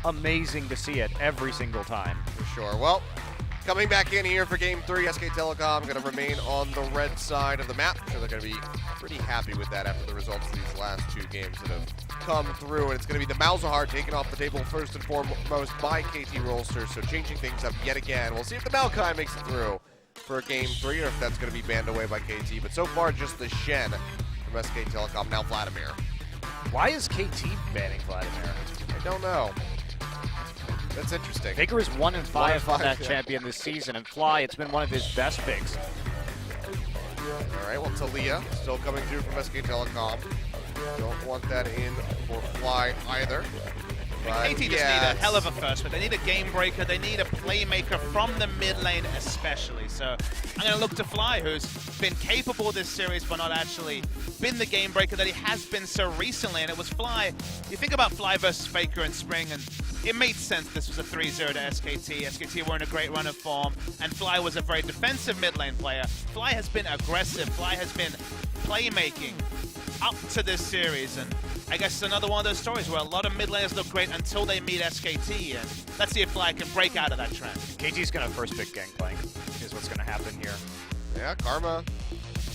amazing to see it every single time. For sure. Well, coming back in here for Game 3, SK Telecom going to remain on the red side of the map. I'm sure they're going to be pretty happy with that after the results of these last 2 games that have come through. And it's going to be the Malzahar taken off the table first and foremost by KT Rolster, so changing things up yet again. We'll see if the Maokai makes it through for Game 3 or if that's going to be banned away by KT. But so far, just the Shen from SK Telecom, now Vladimir. Why is KT banning Vladimir? I don't know. That's interesting. Faker is 1-5 on that champion this season, and Fly, it's been one of his best picks. All right, well, Talia still coming through from SK Telecom. Don't want that in for Fly either. KT just need a hell of a first, but they need a game breaker. They need a playmaker from the mid lane especially. So I'm going to look to Fly, who's been capable this series, but not actually been the game breaker that he has been so recently. And it was Fly. You think about Fly versus Faker in spring, and it made sense this was a 3-0 to SKT. SKT were in a great run of form, and Fly was a very defensive mid lane player. Fly has been aggressive. Fly has been playmaking up to this series, and I guess it's another one of those stories where a lot of mid laners look great until they meet SKT, and let's see if Fly can break out of that trend. KT's going to first pick Gangplank, is what's going to happen here. Yeah, Karma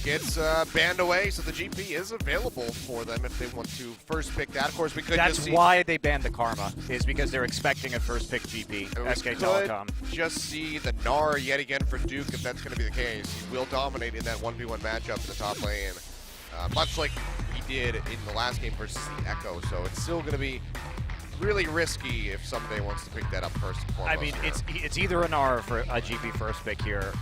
gets banned away, so the GP is available for them if they want to first pick that. Of course, we could That's just see... why they banned the Karma, is because they're expecting a first pick GP, SK Telecom. Just see the Gnar yet again for Duke, if that's going to be the case. He will dominate in that 1v1 matchup in the top lane, much like he did in the last game versus the Echo, so it's still going to be really risky if somebody wants to pick that up first and foremost. I mean, here. it's either an R for a GP first pick here.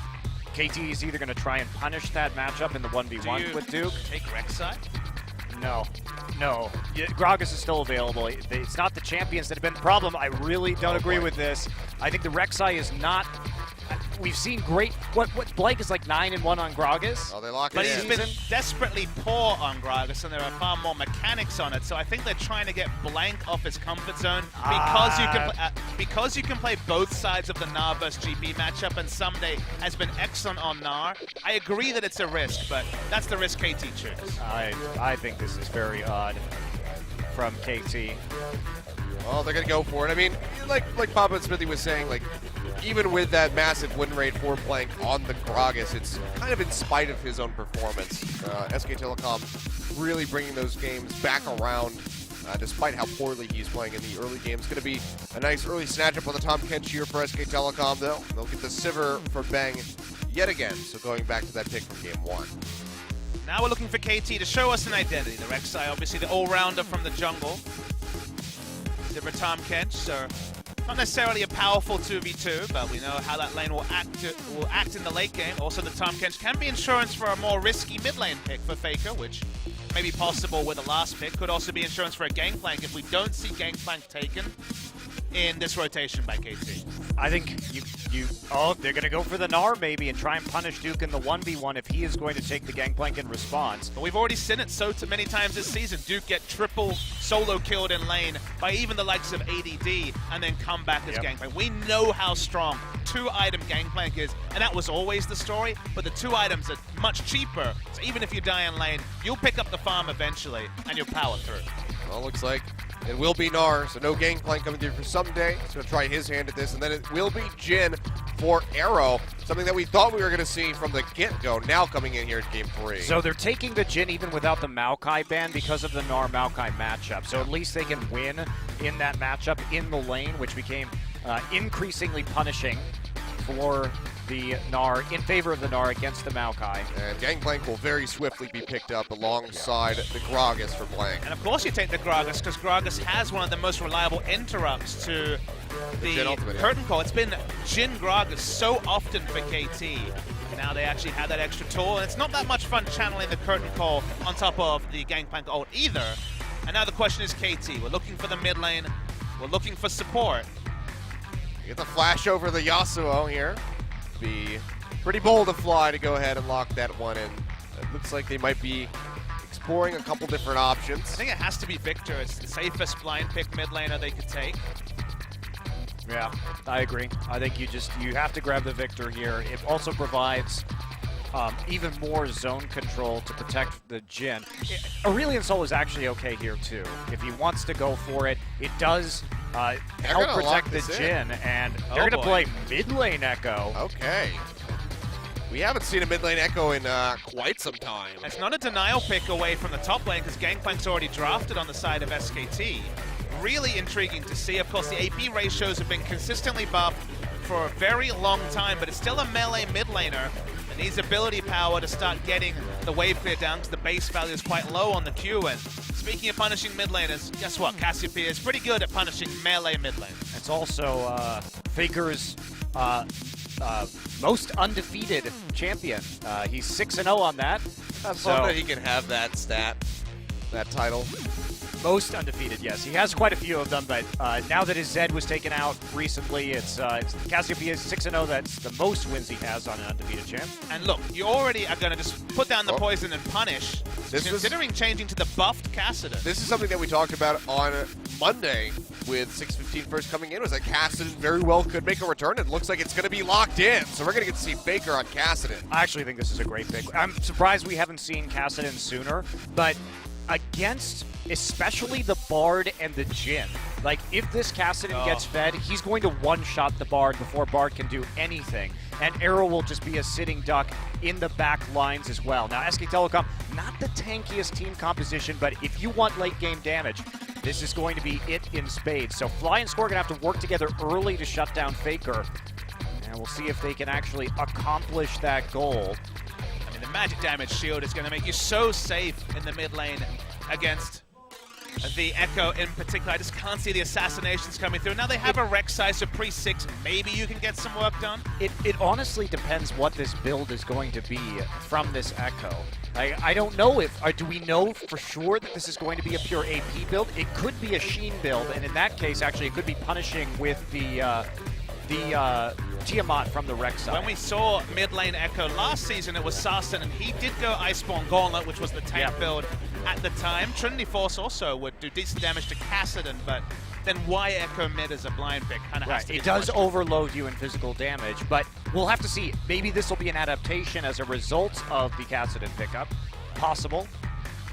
KT is either going to try and punish that matchup in the 1v1 with Duke. Take Rek'Sai? No. Yeah, Gragas is still available. It's not the champions that have been the problem. I really don't agree with this. I think the Rek'Sai is not... We've seen great... What Blake is like 9-1 on Gragas. Oh, they lock it But in. he's been desperately poor on Gragas, and there are far more mechanics on it. So I think they're trying to get Blank off his comfort zone because you can play both sides of the Gnar versus GP matchup, and Someday has been excellent on Gnar. I agree that it's a risk, but that's the risk KT chooses. I think this is very odd from KT. Well, they're going to go for it. I mean, like Papa and Smithy was saying, like, even with that massive win rate for Blank on the Gragas, it's kind of in spite of his own performance. SK Telecom really bringing those games back around, despite how poorly he's playing in the early games. Going to be a nice early snatch up on the Tom Kench here for SK Telecom, though. They'll get the Sivir for Bang yet again, so going back to that pick from Game 1. Now we're looking for KT to show us an identity. The Rek'Sai, obviously the all-rounder from the jungle. Sivir Tom Kench, so not necessarily a powerful 2v2, but we know how that lane will act in the late game. Also, the Tom Kench can be insurance for a more risky mid lane pick for Faker, which may be possible with the last pick. Could also be insurance for a Gangplank if we don't see Gangplank taken in this rotation by KT. I think they're going to go for the Gnar maybe and try and punish Duke in the 1v1 if he is going to take the Gangplank in response. But we've already seen it so many times this season. Duke get triple solo killed in lane by even the likes of ADD and then come back as Gangplank. We know how strong 2-item Gangplank is, and that was always the story, but the 2 items are much cheaper, so even if you die in lane, you'll pick up the farm eventually and you'll power through. Well, looks like it will be Gnar, so no Gangplank coming through for Someday. He's going to try his hand at this, and then it will be Jhin for Arrow, something that we thought we were going to see from the get-go, now coming in here at Game 3. So they're taking the Jhin even without the Maokai ban because of the Gnar-Maokai matchup. So at least they can win in that matchup in the lane, which became increasingly punishing for the Gnar, in favor of the Gnar against the Maokai. And Gangplank will very swiftly be picked up alongside the Gragas for Blank. And of course you take the Gragas, because Gragas has one of the most reliable interrupts to the curtain call. It's been Jhin Gragas so often for KT. Now they actually have that extra tool, and it's not that much fun channeling the curtain call on top of the Gangplank ult either. And now the question is KT. We're looking for the mid lane. We're looking for support. You get the flash over the Yasuo here. Be pretty bold of Fly to go ahead and lock that one in. It looks like they might be exploring a couple different options. I think it has to be Victor. It's the safest blind pick mid laner they could take. Yeah, I agree. I think you have to grab the Victor here. It also provides even more zone control to protect the Jhin. Aurelion Sol is actually okay here too. If he wants to go for it, it does help gonna protect lock the this Jhin, and they're going to play mid lane Echo. Okay. We haven't seen a mid lane Echo in quite some time. It's not a denial pick away from the top lane because Gangplank's already drafted on the side of SKT. Really intriguing to see. Of course, the AP ratios have been consistently buffed for a very long time, but it's still a melee mid laner that needs ability power to start getting the wave clear down because the base value is quite low on the Q. And speaking of punishing mid laners, guess what? Cassiopeia is pretty good at punishing melee mid lane. It's also Faker's most undefeated champion. He's 6-0 on that. That's fun that he can have that stat, that title. Most undefeated, yes. He has quite a few of them, but now that his Zed was taken out recently, it's Cassiopeia 6-0. That's the most wins he has on an undefeated champ. And look, you already are going to just put down the poison and punish, considering changing to the buffed Kassadin. This is something that we talked about on Monday with 6:15 first coming in, was that Kassadin very well could make a return. It looks like it's going to be locked in, so we're going to get to see Faker on Kassadin. I actually think this is a great pick. I'm surprised we haven't seen Kassadin sooner, but against especially the Bard and the Jhin. Like, if this Kassadin gets fed, he's going to one-shot the Bard before Bard can do anything. And Arrow will just be a sitting duck in the back lines as well. Now, SK Telecom, not the tankiest team composition, but if you want late-game damage, this is going to be it in spades. So Fly and Score are going to have to work together early to shut down Faker. And we'll see if they can actually accomplish that goal. I mean, the magic damage shield is going to make you so safe in the mid lane against the Echo in particular. I just can't see the assassinations coming through. Now they have a Rek'Sai, so pre-6, maybe you can get some work done. It honestly depends what this build is going to be from this Echo. I don't know if, do we know for sure that this is going to be a pure AP build? It could be a Sheen build, and in that case, actually, it could be punishing with the Tiamat from the Rek'Sai. When we saw mid lane Echo last season, it was Sarsen, and he did go Iceborne Gauntlet, which was the tank build at the time. Trinity Force also would do decent damage to Kassadin, but then why Echo mid as a blind pick? Kind of has to be. It does overload you in physical damage, but we'll have to see. Maybe this will be an adaptation as a result of the Kassadin pickup. Possible.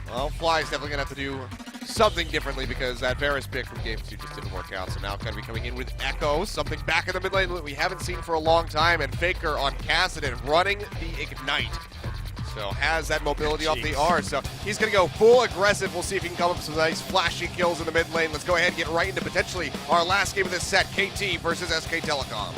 Well, Fly's definitely going to have to do something differently because that Varus pick from Game 2 just didn't work out. So now going to be coming in with Echo, something back in the mid lane that we haven't seen for a long time, and Faker on Kassadin running the Ignite. So has that mobility off the R, so he's going to go full aggressive. We'll see if he can come up with some nice flashy kills in the mid lane. Let's go ahead and get right into potentially our last game of this set, KT versus SK Telecom.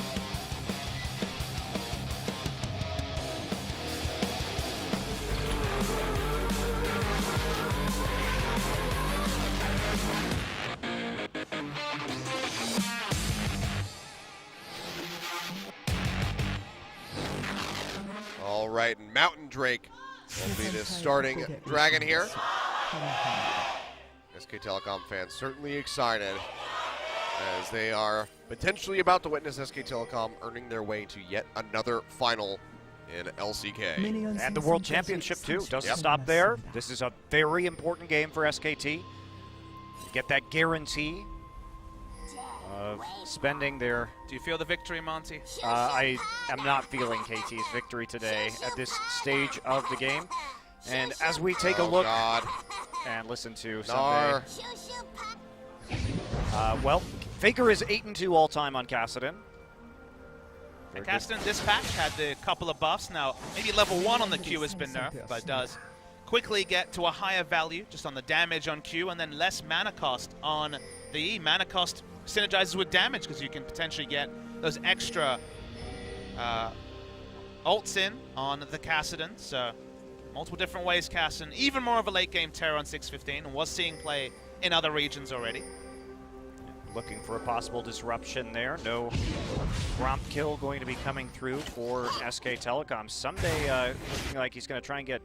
All right, and Mountain Drake will be the starting dragon here. SK Telecom fans certainly excited as they are potentially about to witness SK Telecom earning their way to yet another final in LCK. And the World Championship, too. Doesn't stop there. This is a very important game for SKT. Get that guarantee of spending their... Do you feel the victory, Monty? I am not feeling KT's victory today at this stage of the game. And as we take a look and listen to Sunday, well, Faker is 8-2 all-time on Kassadin. And Kassadin, this patch had the couple of buffs. Now, maybe level 1 on the Q has been nerfed, but does quickly get to a higher value just on the damage on Q, and then less mana cost on the E. Mana cost synergizes with damage because you can potentially get those extra ults in on the Kassadin. So multiple different ways Kassadin, even more of a late game terror on 6:15, and was seeing play in other regions already. Looking for a possible disruption there. No prompt kill going to be coming through for SK Telecom. Someday looking like he's going to try and get,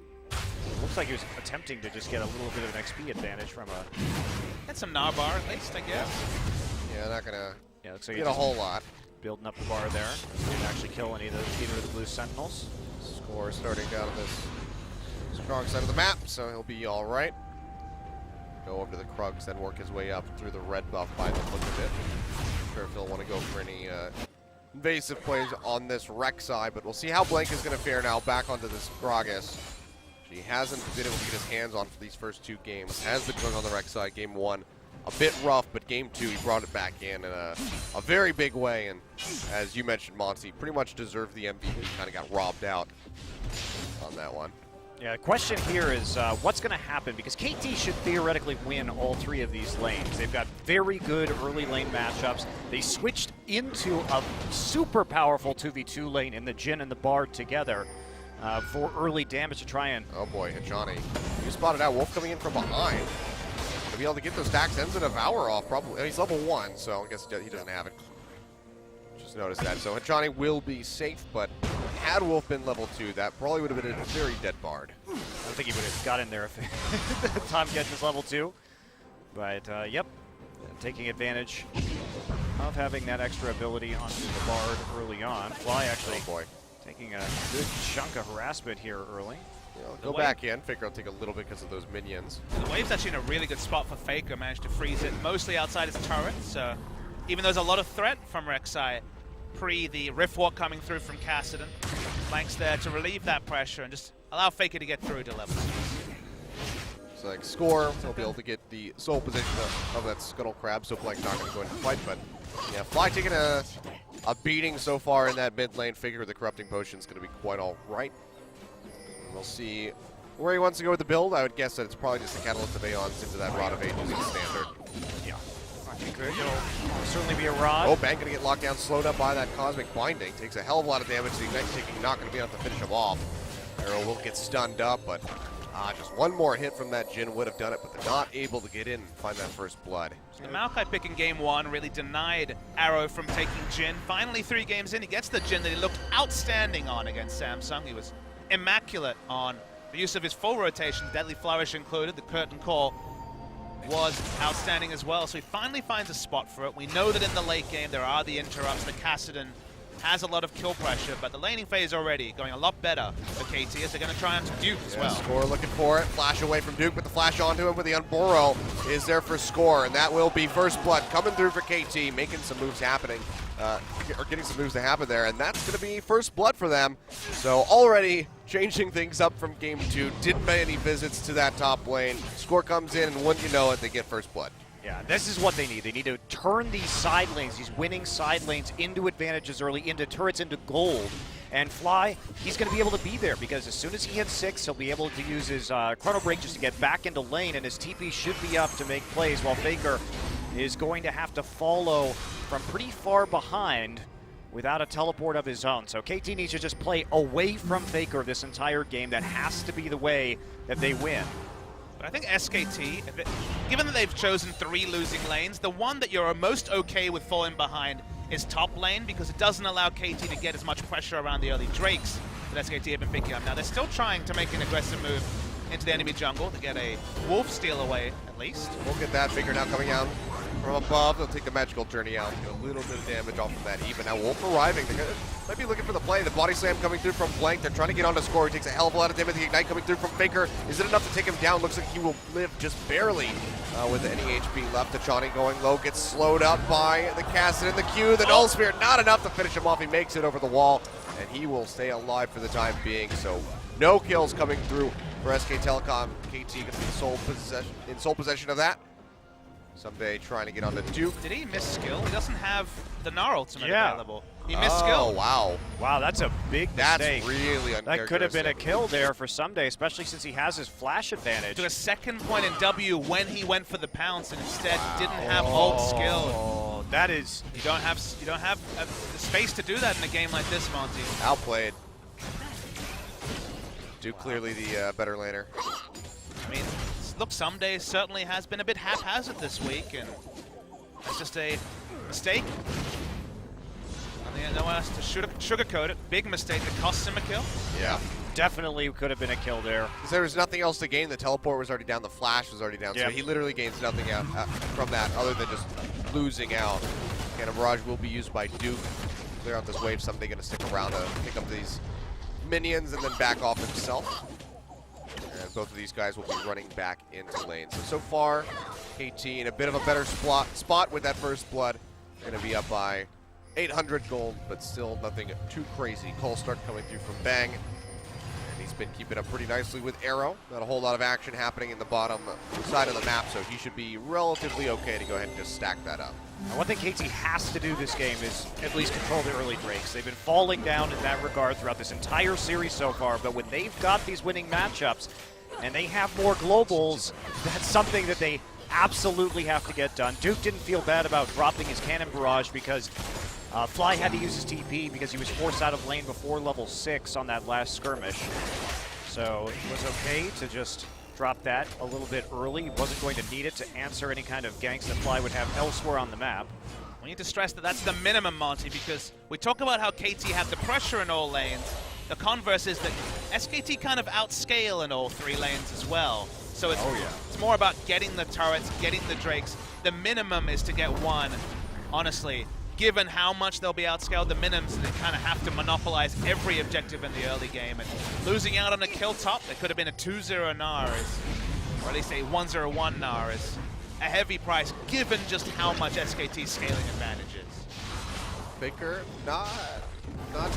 looks like he was attempting to just get a little bit of an XP advantage from a... Get some Narbar at least, I guess. Yeah, not going to looks like get a whole lot. Building up the bar there. Didn't actually kill any of the blue Sentinels. Score starting down on this strong side of the map, so he'll be all right. Go over to the Krugs, then work his way up through the red buff by the look of it. I'm sure if he'll want to go for any invasive plays on this Rek'Sai, but we'll see how Blank is going to fare now back onto this Gragas. He hasn't been able to get his hands on for these first two games. Has been going on the Rek'Sai. Game 1 a bit rough, but game 2 he brought it back in a very big way, and as you mentioned, Monty, pretty much deserved the MVP. Kind of got robbed out on that one. Yeah, the question here is what's going to happen, because KT should theoretically win all 3 of these lanes. They've got very good early lane matchups. They switched into a super powerful 2v2 lane in the Jhin and the Bard together for early damage to try and... Oh boy, Johnny. You spotted out Wolf coming in from behind. To be able to get those stacks ends and Devour off, probably. He's level 1, so I guess he doesn't have it. Just noticed that. So Johnny will be safe, but had Wolf been level 2, that probably would have been a very dead Bard. I don't think he would have got in there if Tom catches level 2. But, yep, taking advantage of having that extra ability onto the Bard early on. Fly actually taking a good chunk of harassment here early. Go back in. Faker will take a little bit because of those minions. The wave's actually in a really good spot for Faker. Managed to freeze it mostly outside his turret. So even though there's a lot of threat from Rek'Sai, pre the Rift Walk coming through from Kassadin, Flanks there to relieve that pressure and just allow Faker to get through to level 6. So like score, he'll be able to get the sole position of that Scuttle Crab, so Blank's not going to go into fight, but yeah, Fly taking a beating so far in that mid lane. Figure the Corrupting Potion is going to be quite all right. We'll see where he wants to go with the build. I would guess that it's probably just the Catalyst of Aeons into that Rod of Ages as standard. Yeah, I think it'll certainly be a Rod. Oh, Bang going to get locked down, slowed up by that Cosmic Binding. Takes a hell of a lot of damage. The Ignite taking not going to be able to finish him off. Arrow will get stunned up, but just one more hit from that Jhin would have done it, but they're not able to get in and find that first blood. The Maokai pick in game 1 really denied Arrow from taking Jhin. Finally, 3 games in, he gets the Jhin that he looked outstanding on against Samsung. He was immaculate on the use of his full rotation, Deadly Flourish included. The Curtain Call was outstanding as well, so he finally finds a spot for it. We know that in the late game there are the interrupts. The Kassadin has a lot of kill pressure, but the laning phase already going a lot better for KT as they're going to try onto Duke as well. Score looking for it. Flash away from Duke, but the flash onto him with the Unborrow is there for Score, and that will be first blood coming through for KT, making some moves happening, or getting some moves to happen there, and that's going to be first blood for them. So already changing things up from game 2. Didn't pay any visits to that top lane. Score comes in, and wouldn't you know it, they get first blood. Yeah, this is what they need. They need to turn these side lanes, these winning side lanes, into advantages early, into turrets, into gold. And Fly, he's going to be able to be there because as soon as he hits 6, he'll be able to use his Chrono Break just to get back into lane, and his TP should be up to make plays, while Faker is going to have to follow from pretty far behind without a teleport of his own. So KT needs to just play away from Faker this entire game. That has to be the way that they win. But I think SKT, given that they've chosen 3 losing lanes, the one that you're most okay with falling behind is top lane, because it doesn't allow KT to get as much pressure around the early Drakes that SKT have been picking up. Now they're still trying to make an aggressive move into the enemy jungle to get a Wolf steal away, at least. We'll get that. Figure now coming out from above. They'll take the magical journey out, get a little bit of damage off of that. Even now Wolf arriving. They're might be looking for the play. The body slam coming through from Blank. They're trying to get onto Score. He takes a hell of a lot of damage. The Ignite coming through from Faker. Is it enough to take him down? Looks like he will live just barely with any HP left. Tachani going low, gets slowed up by the Kassadin, the Q, the Null Sphere. Not enough to finish him off. He makes it over the wall, and he will stay alive for the time being. So no kills coming through for SK Telecom. KT going to be in sole possession of that. Someday trying to get onto Duke. Did he miss skill? He doesn't have the Gnar ultimate available. He missed skill. Oh, wow. Wow, that's a big mistake. That's really uncharacteristic. That could have been a kill there for Someday, especially since he has his flash advantage. To a second point in W when he went for the pounce and instead didn't have ult skill. Oh, that is... You don't have the space to do that in a game like this, Monty. Outplayed. Duke clearly the better laner. I mean, look, Someday certainly has been a bit haphazard this week, and that's just a mistake. No one has to sugarcoat it. Big mistake that costs him a kill. Yeah. Definitely could have been a kill there. Because there was nothing else to gain. The teleport was already down. The flash was already down. Yep. So he literally gains nothing out from that other than just losing out. Cannon Barrage will be used by Duke. Clear out this wave. Someday going to stick around to pick up these minions and then back off himself. And both of these guys will be running back into lane. So far, KT in a bit of a better spot with that first blood. Going to be up by 800 gold, but still nothing too crazy. Cold start coming through from Bang. And he's been keeping up pretty nicely with Arrow. Not a whole lot of action happening in the bottom side of the map, so he should be relatively okay to go ahead and just stack that up. Now, one thing KT has to do this game is at least control the early Drakes. They've been falling down in that regard throughout this entire series so far, but when they've got these winning matchups and they have more globals, that's something that they absolutely have to get done. Duke didn't feel bad about dropping his cannon barrage because Fly had to use his TP because he was forced out of lane before level 6 on that last skirmish. So it was okay to just drop that a little bit early. He wasn't going to need it to answer any kind of ganks that Fly would have elsewhere on the map. We need to stress that that's the minimum, Monty, because we talk about how KT have the pressure in all lanes. The converse is that SKT kind of outscale in all 3 lanes as well. So it's, it's more about getting the turrets, getting the Drakes. The minimum is to get 1. Honestly, given how much they'll be outscaled, the minimum is they kind of have to monopolize every objective in the early game. And losing out on a kill top, there could have been a 2-0 Nar, or at least a 1-0-1 Nar, is a heavy price, given just how much SKT's scaling advantage is. Faker not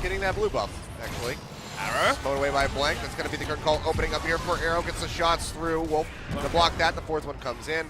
getting that blue buff, actually. Arrow. Mowed away by Blank. That's going to be the current call opening up here for Arrow. Gets the shots through. Wolf to block that. The 4th one comes in.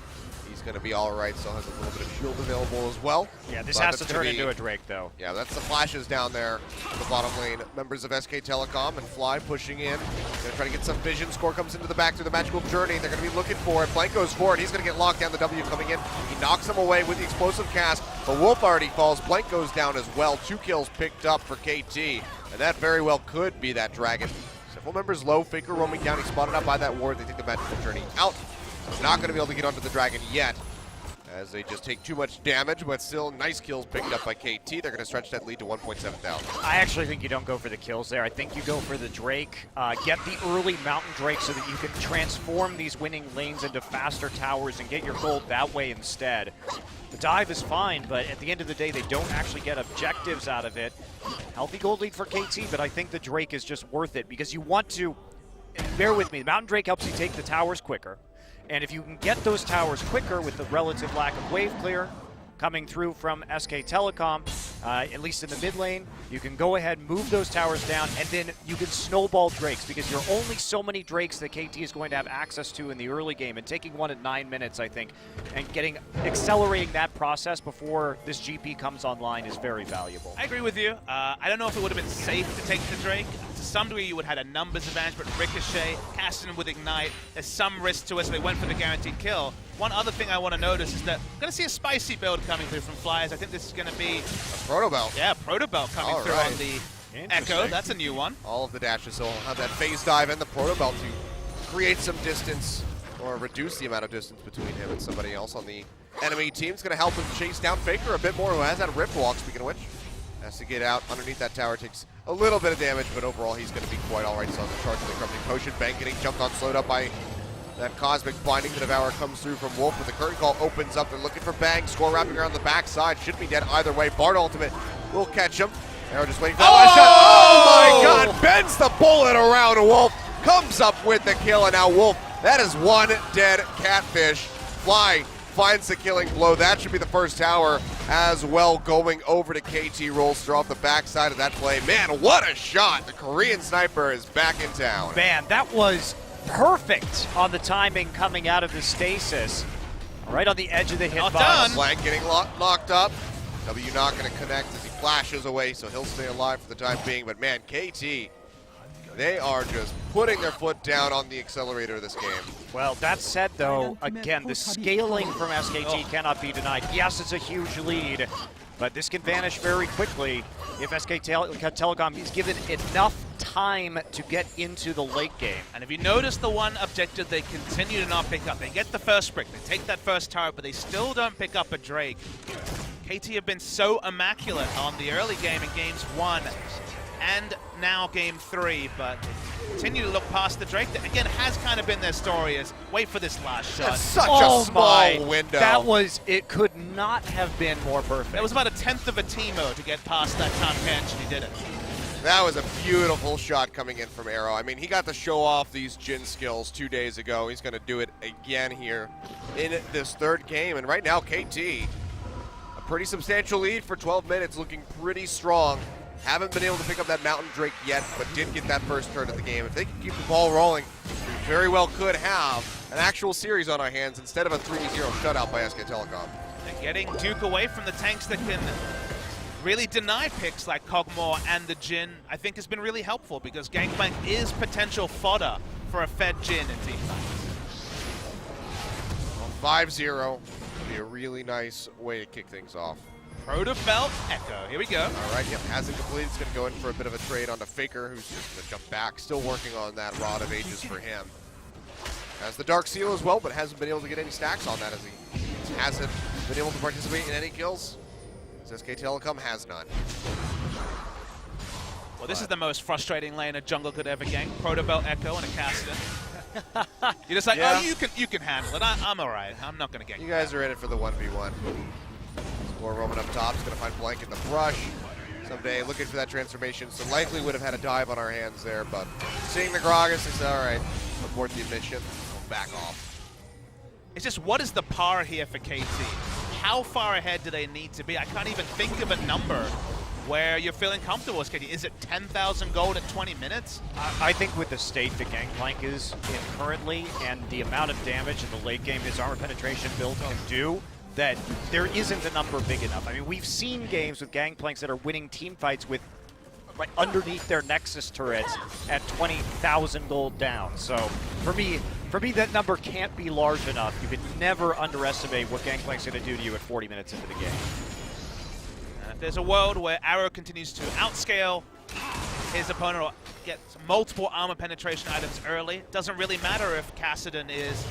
He's going to be all right. Still has a little bit of shield available as well. Yeah, this has to turn into a Drake, though. Yeah, that's the flashes down there in the bottom lane. Members of SK Telecom and Fly pushing in. Going to try to get some vision. Score comes into the back through the magical journey. They're going to be looking for it. Blank goes for it. He's going to get locked down. The W coming in. He knocks him away with the explosive cast. But Wolf already falls. Blank goes down as well. 2 kills picked up for KT. And that very well could be that dragon. Several members low. Faker roaming down. He's spotted up by that ward. They take the magical journey out. Not going to be able to get onto the dragon yet, as they just take too much damage, but still nice kills picked up by KT. They're going to stretch that lead to 1.7 thousand. I actually think you don't go for the kills there. I think you go for the Drake. Get the early Mountain Drake so that you can transform these winning lanes into faster towers and get your gold that way instead. The dive is fine, but at the end of the day, they don't actually get objectives out of it. Healthy gold lead for KT, but I think the Drake is just worth it because you want to, bear with me, the Mountain Drake helps you take the towers quicker. And if you can get those towers quicker with the relative lack of wave clear coming through from SK Telecom, at least in the mid lane, you can go ahead, move those towers down, and then you can snowball Drakes because you're only so many Drakes that KT is going to have access to in the early game. And taking one at 9 minutes, I think, and accelerating that process before this GP comes online is very valuable. I agree with you. I don't know if it would have been safe to take the Drake. To some degree, you would have had a numbers advantage, but Ricochet, casting with Ignite, there's some risk to it, so they went for the guaranteed kill. One other thing I want to notice is that we're going to see a spicy build coming through from Flyers. I think this is going to be a Proto Belt. Yeah, Proto Belt coming through on the Echo. That's a new one. All of the dashes, so he'll have that phase dive and the Proto Belt to create some distance or reduce the amount of distance between him and somebody else on the enemy team. It's going to help him chase down Faker a bit more, who has that Rift Walk, speaking of which. Has to get out underneath that tower, takes a little bit of damage, but overall he's going to be quite all right. So on the charge of the Corrupting Potion, Bang getting jumped on, slowed up by that Cosmic Binding. The Devourer comes through from Wolf, but the curtain call opens up. They're looking for Bang. Score wrapping around the backside. Should be dead either way. Bard ultimate will catch him. Arrow just waiting for that last shot. Oh my god! Bends the bullet around Wolf. Comes up with the kill, and now Wolf, that is one dead catfish. Fly finds the killing blow. That should be the first tower as well, going over to KT Rolster off the backside of that play. Man, what a shot. The Korean sniper is back in town. Man, that was perfect on the timing coming out of the stasis. Right on the edge of the hitbox. Blank getting locked up. W not going to connect as he flashes away, so he'll stay alive for the time being. But man, KT, they are just putting their foot down on the accelerator of this game. Well, that said, though, again, the scaling from SKT cannot be denied. Yes, it's a huge lead, but this can vanish very quickly if SK Telecom is given enough time to get into the late game. And if you notice the one objective they continue to not pick up, they get the first brick, they take that first tower, but they still don't pick up a Drake. KT have been so immaculate on the early game in games 1 and now game 3, but continue to look past the Drake. That again has kind of been their story, is wait for this last shot. That's such a small window. That was, it could not have been more perfect. It was about a 1/10 of a Teemo to get past that top bench, and he did it. That was a beautiful shot coming in from Arrow. I mean, he got to show off these Jhin skills 2 days ago. He's going to do it again here in this third game. And right now, KT, a pretty substantial lead for 12 minutes, looking pretty strong Haven't been able to pick up that Mountain Drake yet, but did get that first turn of the game. If they can keep the ball rolling, we very well could have an actual series on our hands instead of a 3-0 shutout by SK Telecom. And getting Duke away from the tanks that can really deny picks like Kog'Maw and the Jhin, I think has been really helpful because Gangplank is potential fodder for a fed Jhin in teamfights. 5-0 would be a really nice way to kick things off. Proto Belt Echo, here we go. All right, yep, hasn't completed. It's going to go in for a bit of a trade onto Faker, who's just going to jump back. Still working on that Rod of Ages for him. Has the Dark Seal as well, but hasn't been able to get any stacks on that as he hasn't been able to participate in any kills. As SK Telecom has none. Well, this is the most frustrating lane a jungle could ever gank. Proto Belt Echo and a Cassidy. You're just like, yeah. Oh, you can handle it. I'm all right. I'm not going to gank You guys are in it for the 1v1. Score roaming up top. He's going to find Blank in the brush. Someday looking for that transformation. So likely would have had a dive on our hands there, but seeing the Gragas, he said, all right, abort the mission. We'll back off. It's just, what is the par here for KT? How far ahead do they need to be? I can't even think of a number where you're feeling comfortable as KT. Is it 10,000 gold at 20 minutes? I think with the state that Gangplank is in currently and the amount of damage in the late game his armor penetration build can do, that there isn't a number big enough. I mean, we've seen games with Gangplanks that are winning team fights with like underneath their Nexus turrets at 20,000 gold down. So for me, that number can't be large enough. You could never underestimate what Gangplank's going to do to you at 40 minutes into the game. And if there's a world where Arrow continues to outscale his opponent or get multiple armor penetration items early, doesn't really matter if Kassadin is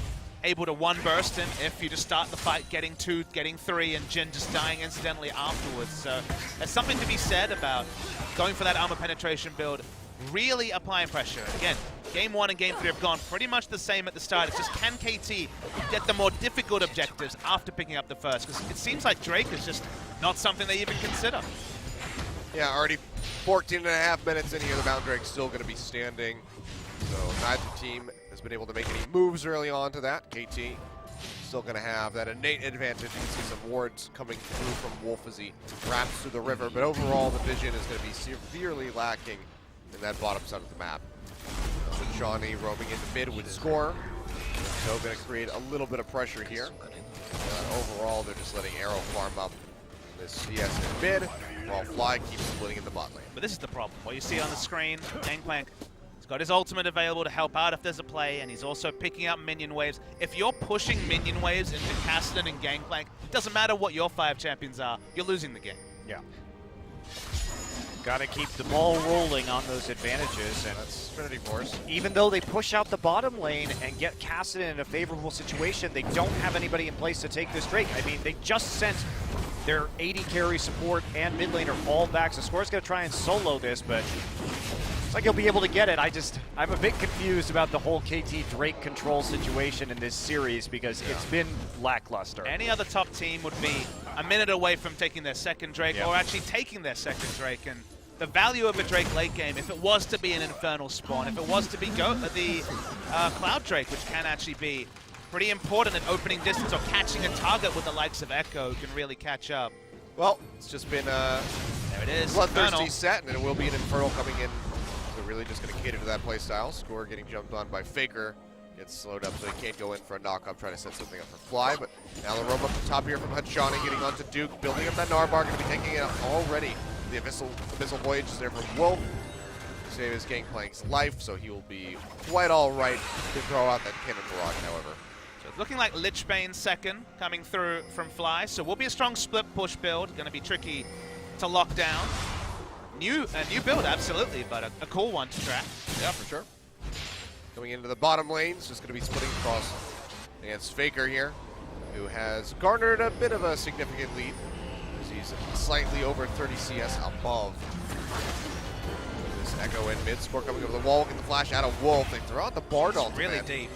able to one burst him if you just start the fight getting 2, getting 3, and Jhin just dying incidentally afterwards. So there's something to be said about going for that armor penetration build, really applying pressure. Again, game 1 and game 3 have gone pretty much the same at the start. It's just, can KT get the more difficult objectives after picking up the first? Because it seems like Drake is just not something they even consider. Yeah, already 14.5 minutes in here. The Mountain Drake's still going to be standing. So neither team has been able to make any moves early on to that. KT still going to have that innate advantage. You can see some wards coming through from Wolf as he wraps through the river, but overall the vision is going to be severely lacking in that bottom side of the map. Shawnee roaming into mid would score, so going to create a little bit of pressure here. Overall, they're just letting Arrow farm up this CS in mid, while Fly keeps splitting in the bot lane. But this is the problem. What you see on the screen, Gangplank got his ultimate available to help out if there's a play, and he's also picking up minion waves. If you're pushing minion waves into Kassadin and Gangplank, it doesn't matter what your 5 champions are, you're losing the game. Yeah. Got to keep the ball rolling on those advantages, and That's Trinity Force. even though they push out the bottom lane and get Kassadin in a favorable situation, they don't have anybody in place to take this Drake. I mean, they just sent their 80 carry support and mid laner all back, so Score's going to try and solo this, but looks like he'll be able to get it. I'm a bit confused about the whole KT Drake control situation in this series because it's been lackluster. Any other top team would be a minute away from taking their second Drake, or actually taking their second Drake. And the value of a Drake late game, if it was to be an Infernal spawn, if it was to be the Cloud Drake, which can actually be pretty important in opening distance or catching a target with the likes of Echo, who can really catch up. Well, it's just been a There it is. bloodthirsty Infernal. set, and it will be an Infernal coming in. So really just going to cater to that playstyle. Score getting jumped on by Faker. Gets slowed up, so he can't go in for a knock-up, trying to set something up for Fly. But now the roam up the top here from Hachani, getting onto Duke, building up that Narbar, going to be taking it out already. The Abyssal Voyage is there from Wolf to save his Gangplank's life, so he will be quite all right to throw out that cannon barrage, however. So it's looking like Lichbane second coming through from Fly, so will be a strong split push build. Going to be tricky to lock down. A new build, absolutely, but a cool one to track. Yeah, for sure. Coming into the bottom lane, it's just going to be splitting across against Faker here, who has garnered a bit of a significant lead, as he's slightly over 30 CS above. This Echo in mid, Score coming over the wall, get the flash out of Wolf. They throw out the Bard ultimate. Really deep.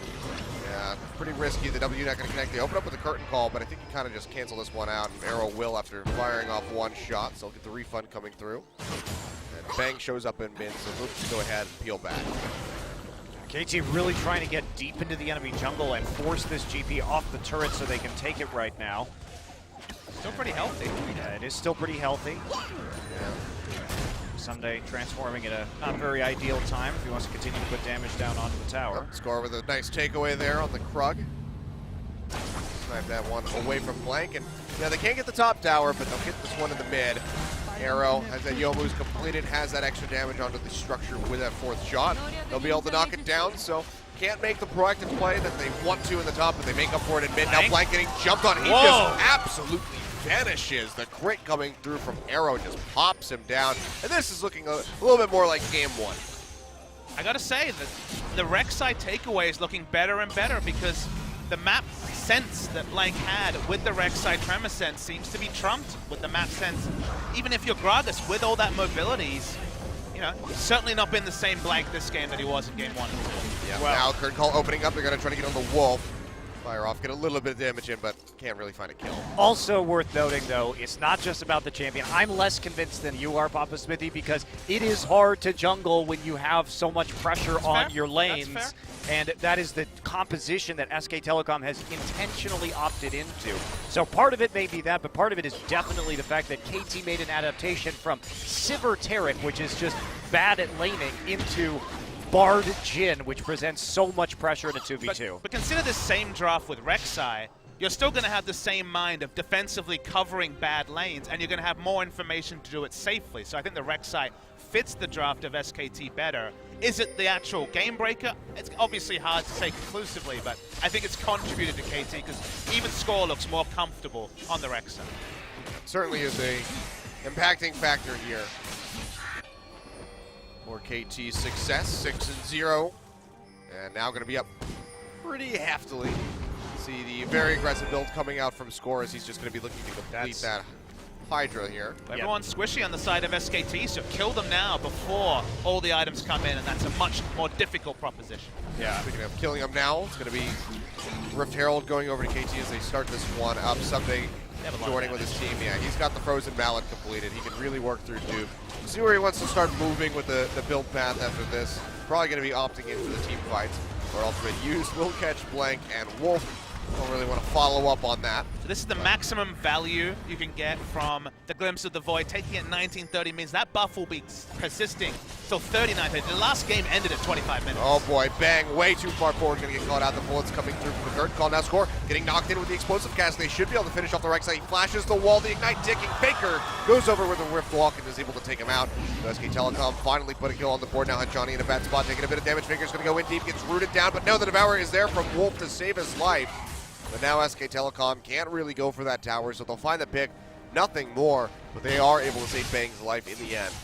Yeah, pretty risky. The W not going to connect. They open up with a curtain call, but I think he kind of just canceled this one out, and Arrow will after firing off one shot, so he'll get the refund coming through. And Bang shows up in mid, so he'll just go ahead and peel back. KT really trying to get deep into the enemy jungle and force this GP off the turret so they can take it right now. Still pretty healthy. Yeah, it is still pretty healthy. Yeah. Someday transforming at a not very ideal time if he wants to continue to put damage down onto the tower. Score with a nice takeaway there on the Krug. Snipe that one away from Blank, and yeah, they can't get the top tower, but they'll get this one in the mid. Arrow, as that Youmuu's completed, has that extra damage onto the structure with that fourth shot. They'll be able to knock it down, so can't make the proactive play that they want to in the top, but they make up for it in mid. Now Blank getting jumped on. He just absolutely vanishes. The crit coming through from Arrow just pops him down, and this is looking a little bit more like game one. I gotta say that the Rek'Sai takeaway is looking better and better because the map sense that Blank had with the Rek'Sai Tremor Sense seems to be trumped with the map sense. Even if you're Gragas with all that mobility, he's, certainly not been the same Blank this game that he was in game one. Yeah, now Curtain Call opening up. They're gonna try to get on the Wolf. Fire off, get a little bit of damage in, but can't really find a kill. Also worth noting, though, it's not just about the champion. I'm less convinced than you are, Papa Smithy, because it is hard to jungle when you have so much pressure on your lanes. And that is the composition that SK Telecom has intentionally opted into. So part of it may be that, but part of it is definitely the fact that KT made an adaptation from Sivir Taric, which is just bad at laning, into Bard Jhin, which presents so much pressure in a 2v2. But consider this same draft with Rek'Sai. You're still going to have the same mind of defensively covering bad lanes, and you're going to have more information to do it safely. So I think the Rek'Sai fits the draft of SKT better. Is it the actual game breaker? It's obviously hard to say conclusively, but I think it's contributed to KT because even Score looks more comfortable on the Rek'Sai. Certainly is a impacting factor here for KT's success. 6-0, and now going to be up pretty heftily. See the very aggressive build coming out from Score as he's just going to be looking to complete that Hydra here. Everyone's squishy on the side of SKT, so kill them now before all the items come in, and that's a much more difficult proposition. Yeah. Speaking of killing them now, it's going to be Rift Herald going over to KT as they start this one up. Someday joining with his team. Yeah, he's got the Frozen Mallet completed. He can really work through Duke. See where he wants to start moving with the build path after this. Probably going to be opting in for the team fights, where Ultimate Use will catch Blank and Wolf. Don't really want to follow up on that. So this is the maximum value you can get from the Glimpse of the Void. Taking it 1930 means that buff will be persisting till 39:30. The last game ended at 25 minutes. Oh boy, Bang way too far forward, gonna get caught out. The bullets coming through from the Curtain Call. Now Score getting knocked in with the explosive cast. They should be able to finish off the right side. He flashes the wall, the Ignite ticking. Faker goes over with a Rift Walk and is able to take him out. So SK Telecom finally put a kill on the board. Now had Johnny in a bad spot, taking a bit of damage. Faker's gonna go in deep, gets rooted down, but no, the Devourer is there from Wolf to save his life. But now SK Telecom can't really go for that tower, so they'll find the pick. Nothing more, but they are able to save Bang's life in the end.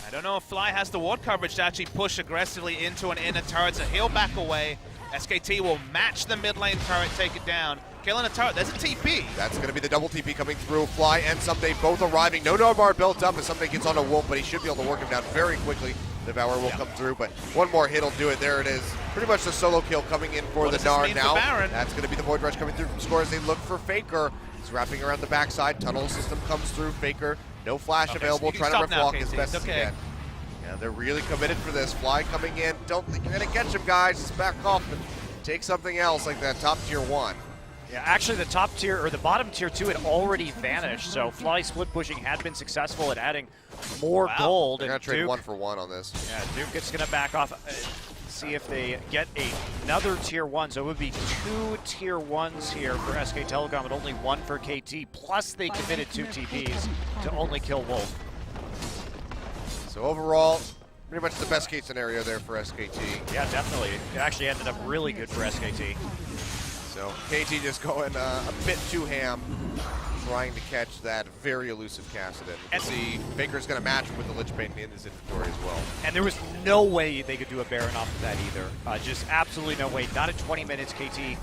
I don't know if Fly has the ward coverage to actually push aggressively into an inner turret, so he'll back away. SKT will match the mid lane turret, take it down. Killing a turret, there's a TP. That's going to be the double TP coming through. Fly and Someday both arriving. No Bar built up as Someday gets on a Wolf, but he should be able to work him down very quickly. Devourer will come through, but one more hit will do it. There it is. Pretty much the solo kill coming in for the Gnar now. That's going to be the Void Rush coming through from Score as they look for Faker. He's wrapping around the backside. Tunnel system comes through. Faker, no flash available. So trying to rift walk as best as he can. Yeah, they're really committed for this. Fly coming in. Don't think you're going to catch him, guys. Just back off and take something else like that top tier 1. Yeah, actually the top tier, or the bottom tier 2 had already vanished, so Fly split pushing had been successful at adding more gold. They're going to trade 1 for 1 on this. Yeah, Duke is going to back off, see if they get another tier 1, so it would be 2 tier 1s here for SK Telecom and only 1 for KT, plus they committed 2 TPs to only kill Wolf. So overall, pretty much the best case scenario there for SKT. Yeah, definitely. It actually ended up really good for SKT. So KT just going a bit too ham, trying to catch that very elusive Kassadin. And see, Faker's going to match with the Lich Bane in his inventory as well. And there was no way they could do a Baron off of that either. Just absolutely no way. Not at 20 minutes, KT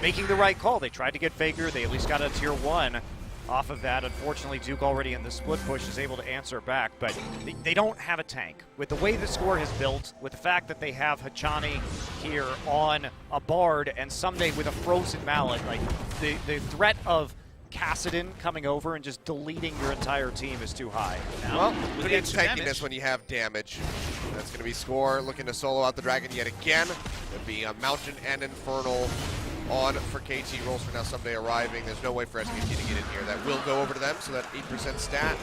making the right call. They tried to get Faker. They at least got a tier 1 off of that. Unfortunately, Duke already in the split push is able to answer back, but they don't have a tank. With the way the Score has built, with the fact that they have Hachani here on a Bard and Someday with a Frozen Mallet, like the threat of Kassadin coming over and just deleting your entire team is too high. Well, who needs tankiness when you have damage? That's going to be Score looking to solo out the Dragon yet again. It'll be a Mountain and Infernal on for KT. Rolster now Someday arriving. There's no way for SKT to get in here. That will go over to them, so that 8% stat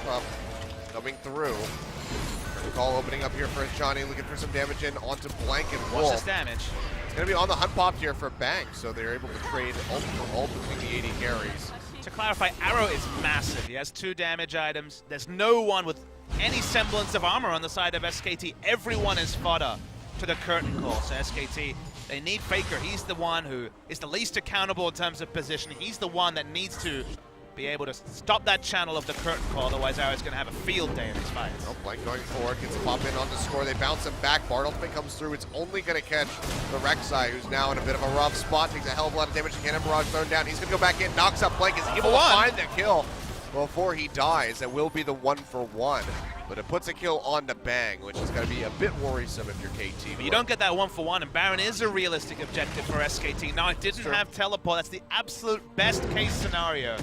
coming through. Call opening up here for Johnny, looking for some damage in onto Blank and Wolf. What's this damage? It's going to be on the hunt pop here for Bang, so they're able to trade ult for ult between the 80 carries. To clarify, Arrow is massive. He has 2 damage items. There's no one with any semblance of armor on the side of SKT. Everyone is fodder to the curtain call. So SKT, they need Faker. He's the one who is the least accountable in terms of position. He's the one that needs to be able to stop that channel of the curtain call, otherwise Arrow's going to have a field day in these fights. Oh, Blank going forward, gets a pop in on the score. They bounce him back. Bard ultimate comes through. It's only going to catch the Rek'Sai, who's now in a bit of a rough spot. Takes a hell of a lot of damage. Cannon Barrage thrown down. He's going to go back in, knocks up Blank, is able to find the kill before he dies. It will be the 1-for-1, but it puts a kill on the Bang, which is going to be a bit worrisome if you're KT. But you don't get that 1-for-1, and Baron is a realistic objective for SKT. Now, it didn't have teleport. That's the absolute best case scenario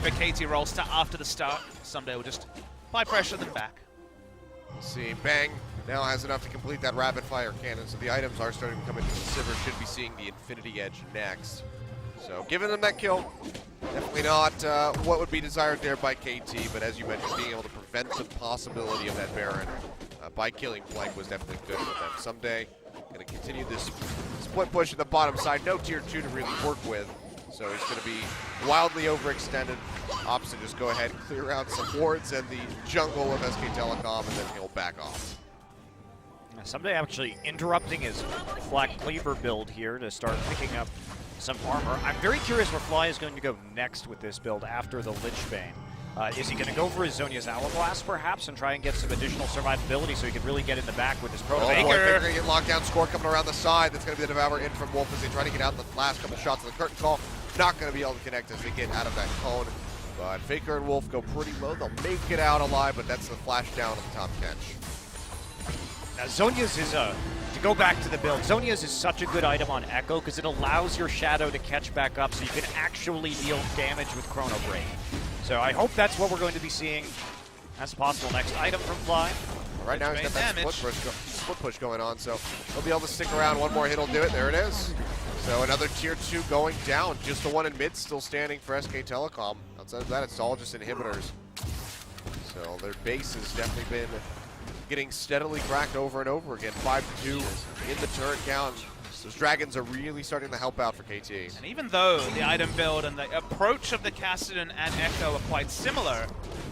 for KT Rolster after the start. Someday we'll just apply pressure them back. Let's see, Bang now has enough to complete that rapid fire cannon, so the items are starting to come into the Sivir. Should be seeing the Infinity Edge next. So giving them that kill, definitely not what would be desired there by KT, but as you mentioned, being able to prevent the possibility of that Baron by killing Blank was definitely good for them. Someday, going to continue this split push at the bottom side. No tier 2 to really work with. So he's going to be wildly overextended. Opposite, just go ahead, clear out some wards and the jungle of SK Telecom, and then he'll back off. Someday actually interrupting his Black Cleaver build here to start picking up some armor. I'm very curious where Fly is going to go next with this build after the Lich Bane. Is he going to go for his Zhonya's Hourglass, perhaps, and try and get some additional survivability so he can really get in the back with his Proto Faker Faker? going to get lockdown score coming around the side. That's going to be the Devour in from Wolf as they try to get out the last couple shots of the curtain call. Not going to be able to connect as they get out of that cone. But Faker and Wolf go pretty low. They'll make it out alive, but that's the flash down of the top catch. Now, Zhonya's is to go back to the build, Zhonya's is such a good item on Echo because it allows your Shadow to catch back up so you can actually deal damage with Chrono Break. So I hope that's what we're going to be seeing. That's a possible next item from Fly. Well, right now he's got that split push going on, so he'll be able to stick around. One more hit will do it. There it is. So another tier 2 going down. Just the one in mid still standing for SK Telecom. Outside of that, it's all just inhibitors. So their base has definitely been getting steadily cracked over and over again. 5-2 in the turret count. Those dragons are really starting to help out for KT. And even though the item build and the approach of the Kassadin and Echo are quite similar,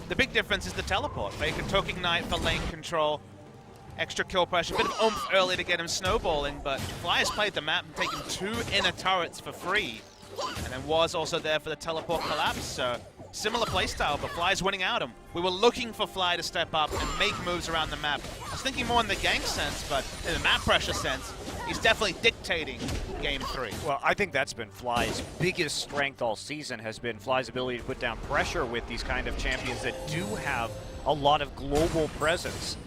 the big difference is the teleport. Faker took Ignite for lane control, extra kill pressure, a bit of oomph early to get him snowballing, but Fly has played the map and taken 2 inner turrets for free, and then was also there for the teleport collapse, so similar playstyle, but Fly's winning out him. We were looking for Fly to step up and make moves around the map. I was thinking more in the gank sense, but in the map pressure sense, he's definitely dictating Game 3. Well, I think that's been Fly's biggest strength all season, has been Fly's ability to put down pressure with these kind of champions that do have a lot of global presence.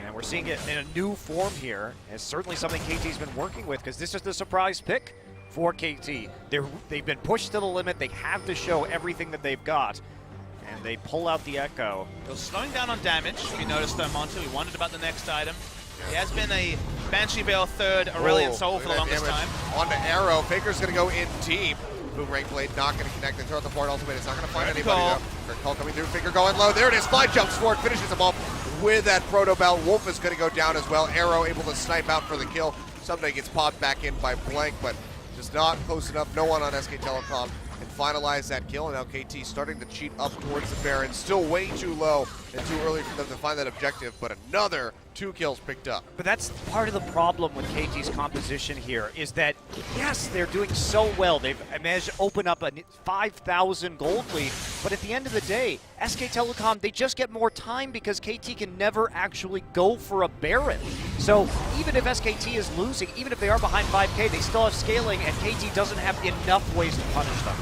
And we're seeing it in a new form here. It's certainly something KT's been working with because this is the surprise pick for KT. They've been pushed to the limit. They have to show everything that they've got. And they pull out the Echo. They're slowing down on damage. If you noticed though, Monty, we wondered about the next item. He has been a Banshee Veil 3rd Aurelion Soul for the longest time. On to Arrow. Faker's going to go in deep. Boomerang Blade not going to connect and throw out the board ultimate. It's not going to find anybody though. Curtain call coming through. Faker going low. There it is. Fly jumps forward. Finishes him off with that Proto Belt. Wolf is going to go down as well. Arrow able to snipe out for the kill. Someday gets popped back in by Blank, but just not close enough. No one on SK Telecom can finalize that kill. And now KT starting to cheat up towards the Baron. Still way too low and too early for them to find that objective, but another 2 kills picked up. But that's part of the problem with KT's composition here is that, yes, they're doing so well. They've managed to open up a 5,000 gold lead, but at the end of the day, SK Telecom, they just get more time because KT can never actually go for a Baron. So even if SKT is losing, even if they are behind 5K, they still have scaling, and KT doesn't have enough ways to punish them.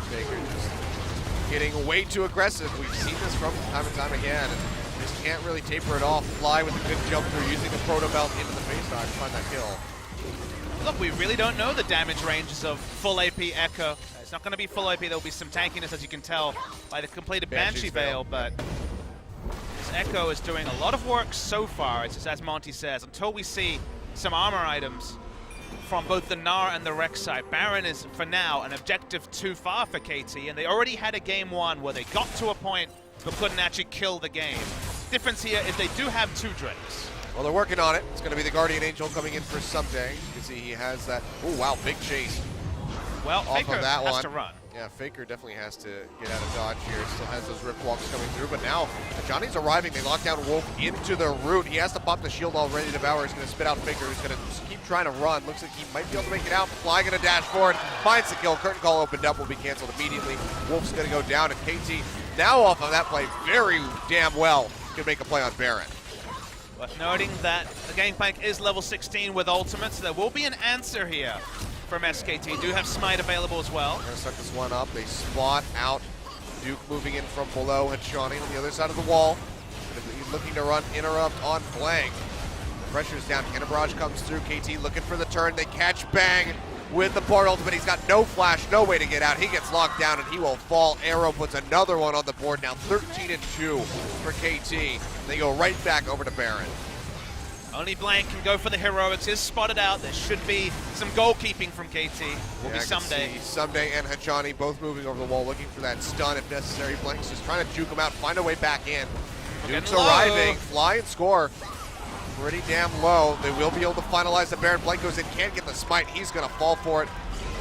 Faker just getting way too aggressive. We've seen this from time and time again. And just can't really taper it off. Fly with a good jump through, using the Proto Belt into the face dive to find that kill. Look, we really don't know the damage ranges of full AP Echo. It's not going to be full AP. There'll be some tankiness, as you can tell by the completed Banshee Veil, but this Echo is doing a lot of work so far, as Monty says, until we see some armor items from both the Gnar and the Rek'Sai. Baron is, for now, an objective too far for KT, and they already had a game 1 where they got to a point but couldn't actually kill the game. Difference here is they do have 2 Drakes. Well, they're working on it. It's going to be the Guardian Angel coming in for Someday. You can see he has that. Oh, wow, big chase. Well, Off Faker of that has one. to run. Yeah, Faker definitely has to get out of dodge here. Still has those rip walks coming through, but now Johnny's arriving. They lock down Wolf into the root. He has to pop the shield already. Devour is going to spit out Faker, who's going to keep trying to run. Looks like he might be able to make it out. Fly going to dash forward, finds the kill. Curtain call opened up, will be canceled immediately. Wolf's going to go down, and KT now off of that play very damn well can make a play on Baron. Worth noting that the Gangplank is level 16 with ultimate, so there will be an answer here from SKT. Do have Smite available as well. They're going to suck this one up. They spot out Duke moving in from below. Hachani on the other side of the wall. He's looking to run interrupt on Blank. The pressure's down. Barrage comes through. KT looking for the turn. They catch Bang with the board ultimate. He's got no flash, no way to get out. He gets locked down and he will fall. Arrow puts another one on the board. Now 13-2 for KT. They go right back over to Baron. Only Blank can go for the heroics. Is spotted out. There should be some goalkeeping from KT. Will be Someday. Someday and Hachani both moving over the wall, looking for that stun if necessary. Blank's just trying to juke him out, find a way back in. Duke's arriving. Fly and score. Pretty damn low. They will be able to finalize the Baron. Blank goes in, can't get the smite. He's going to fall for it.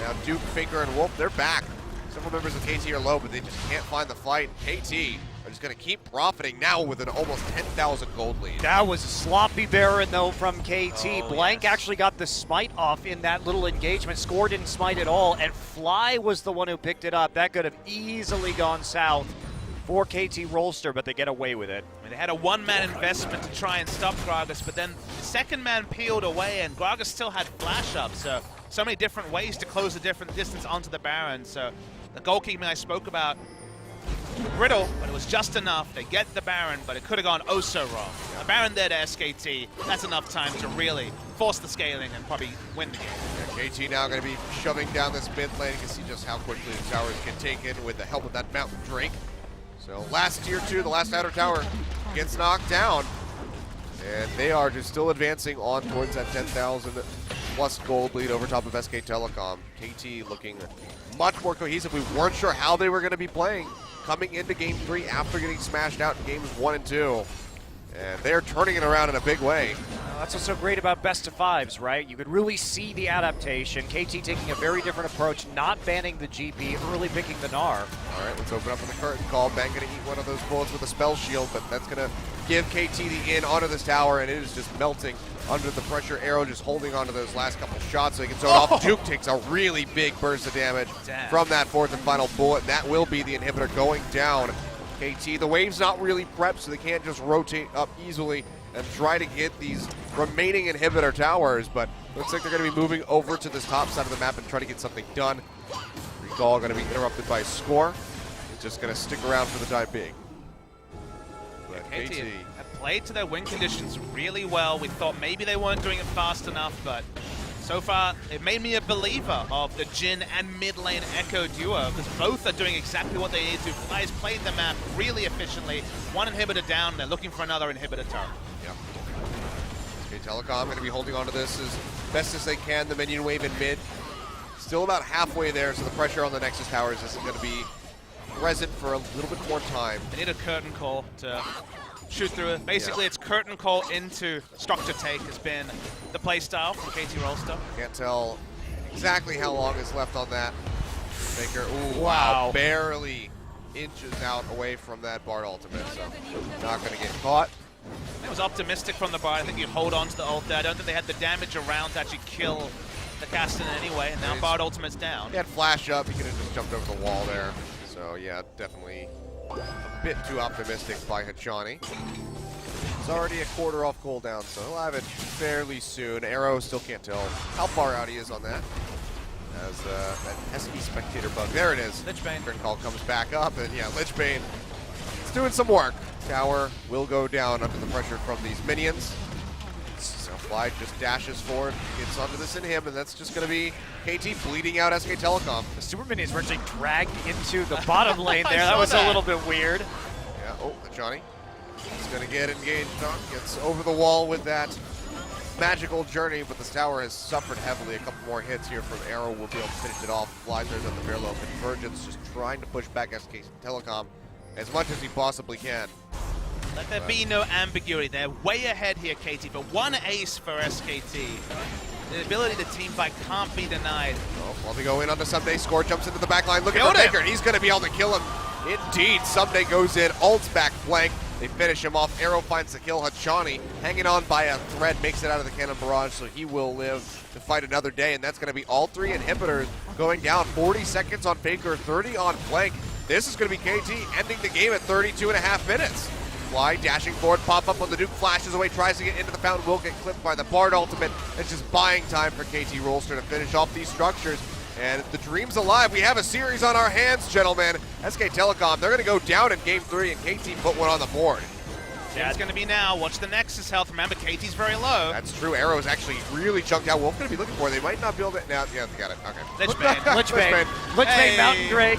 Now Duke, Faker, and Wolf, they're back. Several members of KT are low, but they just can't find the fight. KT are just going to keep profiting now with an almost 10,000 gold lead. That was a sloppy Baron, though, from KT. Oh, Blank yes. actually got the smite off in that little engagement. Score didn't smite at all, and Fly was the one who picked it up. That could have easily gone south for KT Rolster, but they get away with it. I mean, they had a one-man investment to try and stop Gragas, but then the second man peeled away, and Gragas still had flash up. So many different ways to close a different distance onto the Baron. So the goalkeeping I spoke about, brittle, but it was just enough. They get the Baron, but it could have gone oh so wrong. The Baron there to SKT, that's enough time to really force the scaling and probably win the game. Yeah, KT now going to be shoving down this mid lane. You can see just how quickly the towers get taken with the help of that Mountain Drake. So last tier 2, the last outer tower gets knocked down. And they are just still advancing on towards that 10,000 plus gold lead over top of SK Telecom. KT looking much more cohesive. We weren't sure how they were going to be playing coming into game 3 after getting smashed out in games 1 and 2. And they're turning it around in a big way. That's what's so great about best of 5s, right? You could really see the adaptation. KT taking a very different approach, not banning the GP, early picking the Gnar. All right, let's open up on the curtain call. Bang going to eat one of those bullets with a spell shield, but that's going to give KT the in onto this tower, and it is just melting under the pressure. Arrow just holding onto those last couple shots so he can throw it off. Duke takes a really big burst of damage from that 4th and final bullet, and that will be the inhibitor going down. KT, the wave's not really prepped, so they can't just rotate up easily and try to get these remaining inhibitor towers, but looks like they're going to be moving over to this top side of the map and try to get something done. Recall going to be interrupted by Score. It's just going to stick around for the time being. But KT KT have played to their win conditions really well. We thought maybe they weren't doing it fast enough, but so far it made me a believer of the Jhin and mid lane Echo duo, because both are doing exactly what they need to. Fly's played the map really efficiently. One inhibitor down, they're looking for another inhibitor tower. Yep. Okay, Telecom going to be holding on to this as best as they can. The minion wave in mid. Still about halfway there, so the pressure on the Nexus towers isn't going to be present for a little bit more time. They need a curtain call to shoot through it. Basically, it's curtain call into structure take has been the play style from KT Rolster. Can't tell exactly how long is left on that. Baker, ooh, Wow. barely inches out away from that Bard ultimate, so not going to get caught. It was optimistic from the Bard. I think you hold on to the ult there. I don't think they had the damage around to actually kill the Castan anyway, and now Bard ultimate's down. He had flash up, he could have just jumped over the wall there. So yeah, definitely a bit too optimistic by Hachani. It's already a quarter off cooldown, so he'll have it fairly soon. Arrow still can't tell how far out he is on that. As that pesky spectator bug, there it is. Lichbane. Curtain call comes back up, and yeah, Lichbane is doing some work. Tower will go down under the pressure from these minions. So Fly just dashes forward, gets onto this in him, and that's just going to be KT bleeding out SK Telecom. The Super Minions were actually dragged into the bottom lane I there. That saw was that. a little bit weird. Yeah, oh, Johnny. He's going to get engaged on, gets over the wall with that magical journey, but this tower has suffered heavily. A couple more hits here from Arrow will be able to finish it off. Flies there's at the very low. Convergence just trying to push back SK Telecom as much as he possibly can. Let there be no ambiguity. They're way ahead here, KT, but one ace for SKT. The ability to team fight can't be denied. Oh, while they go in on the Someday, Score jumps into the back line, looking Killed for him. Baker. He's going to be able to kill him. Indeed, Someday goes in, ults back flank. They finish him off. Arrow finds the kill. Hachani hanging on by a thread, makes it out of the cannon barrage, so he will live to fight another day, and that's going to be all three inhibitors going down. 40 seconds on Baker, 30 on flank. This is going to be KT ending the game at 32.5 minutes. Fly dashing forward, pop up on the Duke, flashes away, tries to get into the fountain, will get clipped by the Bard ultimate. It's just buying time for KT Rolster to finish off these structures. And the dream's alive. We have a series on our hands, gentlemen. SK Telecom, they're going to go down in game 3, and KT put one on the board. Yeah, it's going to be now. Watch the Nexus health. Remember, KT's very low. That's true. Arrow's actually really chunked out. Wolf going to be looking for it. They might not build it now. Yeah, they got it. Okay. Lichbane, Mountain Drake.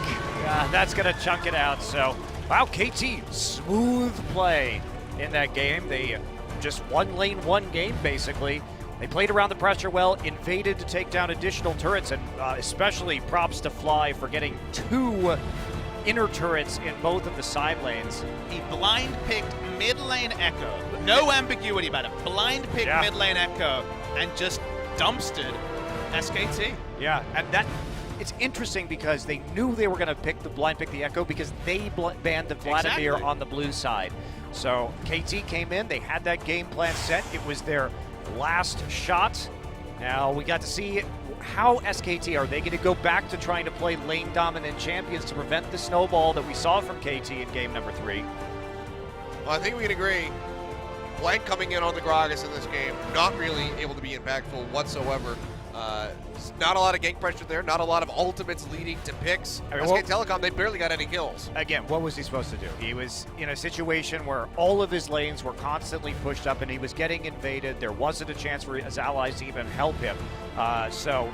That's going to chunk it out. So, wow, KT, smooth play in that game. They just one lane, one game, basically. They played around the pressure well, invaded to take down additional turrets, and especially props to Fly for getting 2 inner turrets in both of the side lanes. He blind picked mid lane Echo. No ambiguity about it. Blind picked mid lane Echo and just dumpstered SKT. Yeah, and that it's interesting because they knew they were going to blind pick the Echo because they banned the Vladimir on the blue side. So KT came in, they had that game plan set. It was their last shot. Now we got to see how SKT, are they going to go back to trying to play lane dominant champions to prevent the snowball that we saw from KT in game number 3? Well, I think we can agree. Blank coming in on the Gragas in this game, not really able to be impactful whatsoever. Not a lot of gank pressure there, not a lot of ultimates leading to picks. I mean, SK Telecom, they barely got any kills. Again, what was he supposed to do? He was in a situation where all of his lanes were constantly pushed up and he was getting invaded. There wasn't a chance for his allies to even help him. So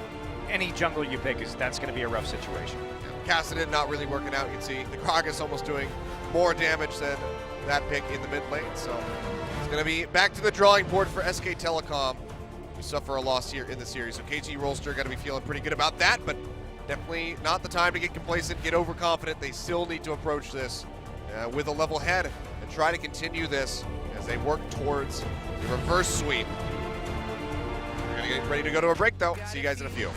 any jungle you pick, that's going to be a rough situation. Kassadin not really working out. You can see the Gragas almost doing more damage than that pick in the mid lane. So it's going to be back to the drawing board for SK Telecom. Suffer a loss here in the series. So KT Rolster got to be feeling pretty good about that, but definitely not the time to get complacent, get overconfident. They still need to approach this with a level head and try to continue this as they work towards the reverse sweep. We're going to get ready to go to a break, though. See you guys in a few.